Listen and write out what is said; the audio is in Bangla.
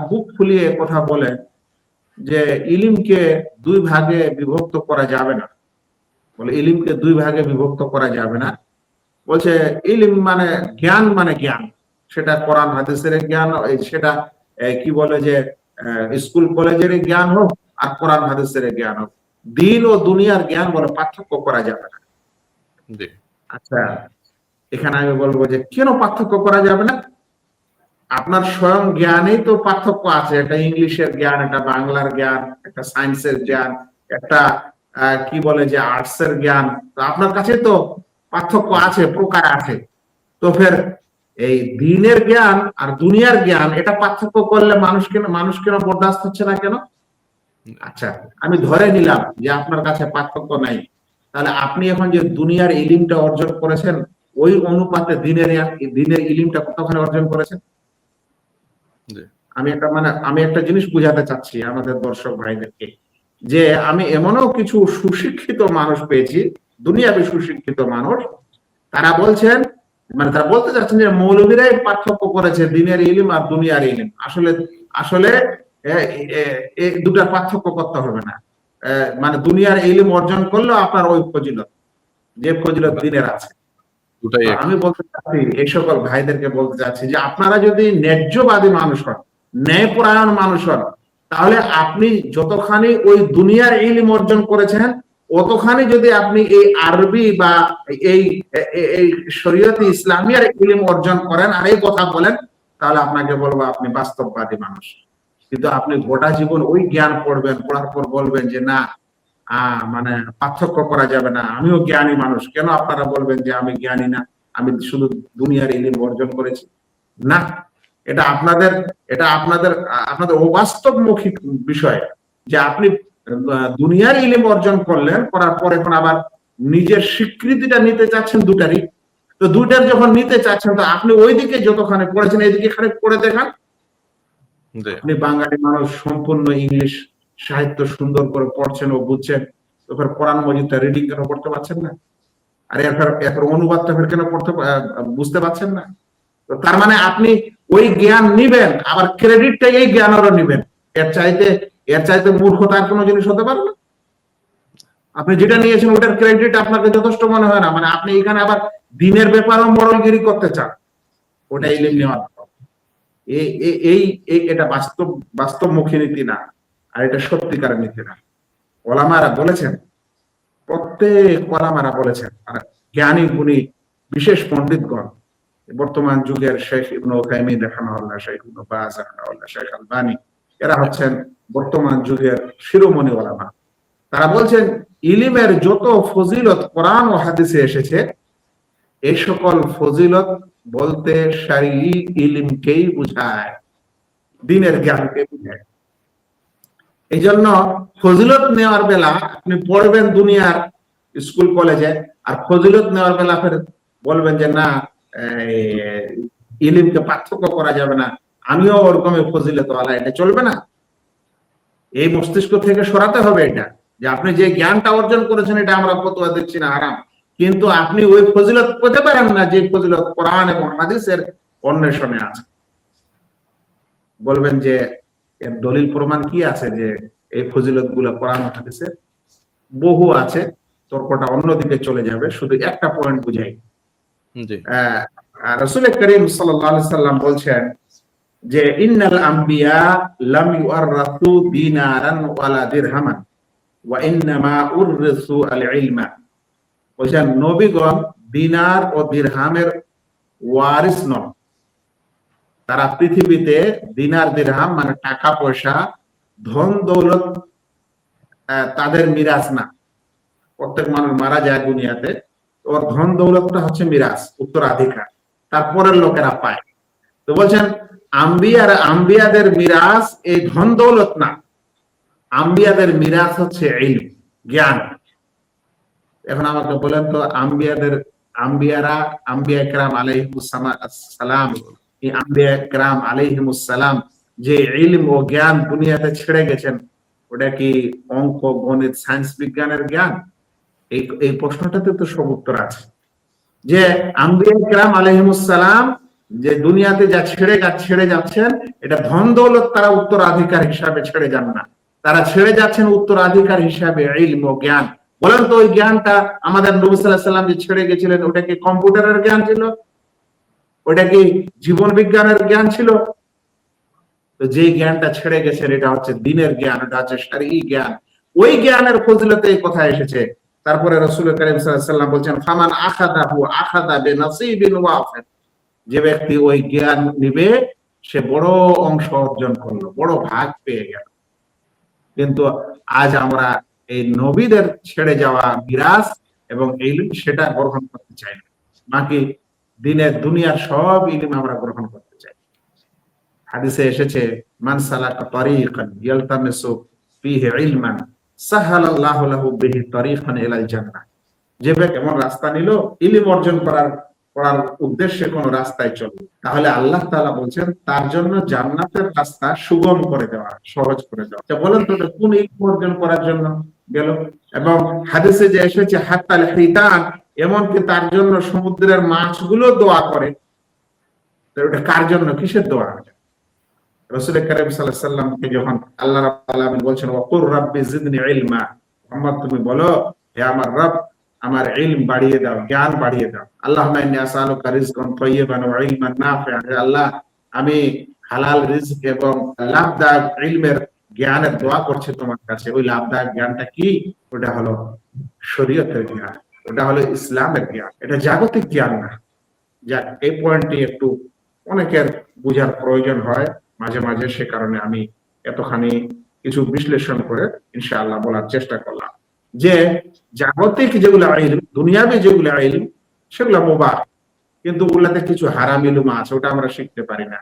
বুক ফুলিয়ে কথা বলেন যে ইলিমকে দুই ভাগে বিভক্ত করা যাবে না। বলে ইলিমকে দুই ভাগে বিভক্ত করা যাবে না। বলছে ইলিম মানে জ্ঞান, মানে জ্ঞান, সেটা কোরআন হাদিসের জ্ঞান, সেটা কি বলে যে স্কুল কলেজের জ্ঞান হোক আর কোরআন হাদিসের জ্ঞান হোক, দিন ও দুনিয়ার জ্ঞান বলে পার্থক্য করা যাবে না। আচ্ছা, এখানে আমি বলবো যে কেন পার্থক্য করা যাবে না? আপনার স্বয়ং জ্ঞানেই তো পার্থক্য আছে। একটা ইংলিশের জ্ঞান, একটা বাংলার জ্ঞান, একটা সায়েন্সের জ্ঞান, একটা কি বলে যে আর্টসের জ্ঞান। তো আপনার কাছে তো পার্থক্য আছে, প্রকার আছে। তো ফের এই দিনের জ্ঞান আর দুনিয়ার জ্ঞান, এটা পার্থক্য করলে মানুষ কেন বরদাস্ত হচ্ছে না কেন? আচ্ছা, আমি ধরে নিলাম যে আপনার কাছে পার্থক্য নাই, তাহলে আপনি এখন যে দুনিয়ার ইলিমটা অর্জন করেছেন, ওই অনুপাতে দিনের ইলিমটা কতখানি অর্জন করেছেন? আমি একটা জিনিস বুঝাতে চাচ্ছি আমাদের দর্শক ভাইদেরকে, যে আমি এমনও কিছু সুশিক্ষিত মানুষ পেয়েছি, দুনিয়াবি সুশিক্ষিত মানুষ, তারা বলছেন, মানে তারা বলতে চাচ্ছেন যে মৌলবীরাই পার্থক্য করেছে দিনের ইলিম আর দুনিয়ার ইলিম। আসলে আসলে এই দুটার পার্থক্য করতে হবে না। মানে দুনিয়ার ইলিম অর্জন করলেও আপনার ওই ফজিলত, যে ফজিলত দিনের আছে। আমি বলতে চাচ্ছি, এই সকল ভাইদেরকে বলতে চাচ্ছি যে আপনারা যদি ন্যায্যবাদী মানুষ হন, ন্যায়পরায়ণ মানুষ হন, তাহলে আপনি যতখানি ওই দুনিয়ার ইলম অর্জন করেছেন, অতখানি যদি আপনি এই আরবি বা এই এই শরীয়তে ইসলামিয়ার ইলম অর্জন করেন আর এই কথা বলেন, তাহলে আপনাকে বলবো আপনি বাস্তববাদী মানুষ। কিন্তু আপনি গোটা জীবন ওই জ্ঞান পড়বেন, পড়ার পর বলবেন যে না, মানে পার্থক্য করা যাবে না, আমিও জ্ঞানী মানুষ, কেন আপনারা বলবেন যে আমি জ্ঞানী না, আমি শুধু দুনিয়ার ইলম অর্জন করেছি? না, এটা আপনাদের আপনাদের অবাস্তবমুখী বিষয় যে আপনি দুনিয়ার ইলম অর্জন করলেন, করার পর এখন আবার নিজের স্বীকৃতিটা নিতে চাচ্ছেন দুটারই। তো দুইটার যখন নিতে চাচ্ছেন, তো আপনি ওইদিকে যতখানি পড়েছেন এইদিকে খানিক পড়ে দেখান। আপনি বাঙালি মানুষ, সম্পূর্ণ ইংলিশ সাহিত্য সুন্দর করে পড়ছেন ও বুঝছেন, এবার কোরআন মজিদটা রিডিং কেন পড়তে পারছেন না? আর এরপর অনুবাদটা কেন বুঝতে পারছেন না? তো তার মানে আপনি ওই জ্ঞান নিবেন, আবার ক্রেডিটটা এই জ্ঞানেরও নিবেন। এর চাইতে মূর্খতা আর কোনো জিনিস হতে পারে না। আপনি যেটা নিয়েছেন ওটার ক্রেডিট আপনাকে যথেষ্ট মনে হয় না, মানে আপনি এখানে আবার দিনের ব্যাপারেও মরলগিরি করতে চান ওটা ইলম নেওয়ার পর। এটা বাস্তবমুখী নীতি না, আর এটা সত্যিকারের নীতি না। ওলামারা বলেছেন, প্রত্যেক ওলামারা বলেছেন, আর জ্ঞানী গুণী বিশেষ পণ্ডিতগণ, বর্তমান যুগের শেখ ইবনে উসাইমিন রাহিমাহুল্লাহ, শেখ ইবনে বাজ রাহিমাহুল্লাহ, শেখ আলবানী, এরা হচ্ছেন বর্তমান যুগের শিরোমণি ওলামা। তারা বলছেন ইলিমের যত ফজিলত কোরআন ও হাদিসে এসেছে, এই সকল ফজিলত বলতে শারঈ ইলমকেই বুঝায়, দিনের জ্ঞানকে বুঝায়। এই জন্য ফজিলত নেওয়ার বেলা আপনি পড়বেন দুনিয়ার স্কুল কলেজে, আর ফজিলত নেওয়ার বেলা ফের বলবেন যে না, ইলিমকে পার্থক্য করা যাবে না, আমিও ওরকমের ফজিলত ওয়ালা, এটা চলবে না। এই মস্তিষ্ক থেকে সরাতে হবে এটা, যে আপনি যে জ্ঞানটা অর্জন করেছেন এটা আমরা ফতোয়া দিচ্ছি না হারাম, কিন্তু আপনি ওই ফজিলত পেতে পারেন না যে ফজিলত কোরআন এবং হাদিসের অন্বেষণে আছে। বলবেন যে এর দলিল প্রমাণ কি আছে যে এই ফজিলত গুলো কোরআন হাদিসের? বহু আছে, তর্কটা অন্যদিকে চলে যাবে, শুধু একটা পয়েন্ট বুঝাই। রাসূল করিম সাল্লাল্লাহু আলাইহি সাল্লাম বলছেন যে ইন্নাল আম্বিয়া লাম ইউরাসু দিনারান ওয়ালা দিরহামান ওয়া ইন্নামা উররিসু আল ইলমা। বলছেন নবীগণ দিনার ও দিরহামের ওয়ারিস নন। তারা পৃথিবীতে দিনার দিরহাম মানে টাকা পয়সা, ধন দৌলত তাদের মিরাজ না। প্রত্যেক মানুষ মারা যায় দুনিয়াতে, ওর ধন দৌলতটা হচ্ছে মিরাজ, উত্তরাধিকার, তারপরের লোকেরা পায়। তো বলছেন আম্বিয়াদের মিরাজ এই ধন দৌলত না, আম্বিয়াদের মিরাজ হচ্ছে ইলম, জ্ঞান। এখন আমাকে বলেন তো, আম্বিয়া কেরাম আলাইহিমুস সালাম, এই আম্বিয়া কেরাম আলাইহিমুস সালাম যে ইলম ও জ্ঞান দুনিয়াতে ছেড়ে গেছেন, ওটা কি অঙ্ক, গণিত, সায়েন্স, বিজ্ঞানের জ্ঞান? এই প্রশ্নটাতে তো সব উত্তর আছে, যে আম্বিয়া কেরাম আলাইহিমুস সালাম যে দুনিয়াতে যা ছেড়ে যাচ্ছেন, এটা ধন দৌলত তারা উত্তরাধিকার হিসাবে ছেড়ে যান না, তারা ছেড়ে যাচ্ছেন উত্তরাধিকার হিসাবে ইলম ও জ্ঞান। বলেন তো ওই জ্ঞানটা আমাদের নবী সাল্লাল্লাহু আলাইহি ওয়াসাল্লাম যে ছেড়ে গেছিলেন, ওটা কি কম্পিউটারের জ্ঞান ছিল? ওটা কি জীবন বিজ্ঞানের জ্ঞান ছিল? তো যে জ্ঞানটা ছেড়ে গেছেন এটা হচ্ছে দ্বীনের জ্ঞান, এটা হচ্ছে শরঈ জ্ঞান। ওই জ্ঞানের ফজিলতে এই কথা এসেছে। তারপরে রাসূল কারীম সাল্লাল্লাহু আলাইহি ওয়াসাল্লাম বলেন, ফামান আখাযাহু আখাযা বিনাসীবিন ওয়াফির, যে ব্যক্তি ওই জ্ঞান নিবে সে বড় অংশ অর্জন করলো, বড় ভাগ পেয়ে গেল। কিন্তু আজ আমরা এই নবীদের ছেড়ে যাওয়া মিরাস এবং ইলম সেটা গ্রহণ করতে চাই না, বাকি দিনের দুনিয়ার সব ইলম আমরা গ্রহণ করতে চাই। হাদিসে এসেছে, মান সালাকা তারিকান ইয়ালতামিসু ফীহি ইলমান সাহালাল্লাহু লাহু বিহি তারিকান ইলাল জান্নাহ, যে ব্যক্তি এমন রাস্তা নিল ইলম অর্জন করার উদ্দেশ্যে কোন রাস্তায় চলবে, তাহলে আল্লাহ তাআলা বলছেন তার জন্য জান্নাতের রাস্তা সুগম করে দেওয়া, সহজ করে দেওয়া। তো বলেন তো কোন ইলম অর্জন করার জন্য গেল? এবং হাদিসে যে এসেছে হাত্তাল হিতান, এমনকি তার জন্য সমুদ্রের মাছগুলো দোয়া করে। তো এটা কার জন্য, কিসের দোয়া? রাসূল কারীম সাল্লাল্লাহু আলাইহি ওয়াসাল্লামকে যখন আল্লাহ রাব্বুল আলামিন বলছেন ওয়াকুর রাব্বি জিদনি ইলমা, মুহাম্মদ তুমি বলো হে আমার রব আমার ইলম বাড়িয়ে দাও, জ্ঞান বাড়িয়ে দাও। আল্লাহুম্মা ইন্নী আসআলুকা রিজকান তাইয়িবান ওয়া ইলমান নাফিআন, হে আল্লাহ আমি হালাল রিজক এবং লাভদায়ক ইলমের জ্ঞানের দোয়া করছি তোমার কাছে। ওই লাভদায়ক জ্ঞানটা কি? ওটা হলো শরীয়তের জ্ঞান, ওটা হলো ইসলামের জ্ঞান, এটা জাগতিক জ্ঞান না। যাক, এই পয়েন্টটি একটু অনেকের বোঝার প্রয়োজন হয় মাঝে মাঝে, সে কারণে আমি এতখানি কিছু বিশ্লেষণ করে ইনশাআল্লাহ বলার চেষ্টা করলাম যে জাগতিক যেগুলো ইলম, দুনিয়াবি যেগুলো ইলম সেগুলো মুবাহ, কিন্তু ওগুলাতে কিছু হারাম ইলম আছে, ওটা আমরা শিখতে পারি না।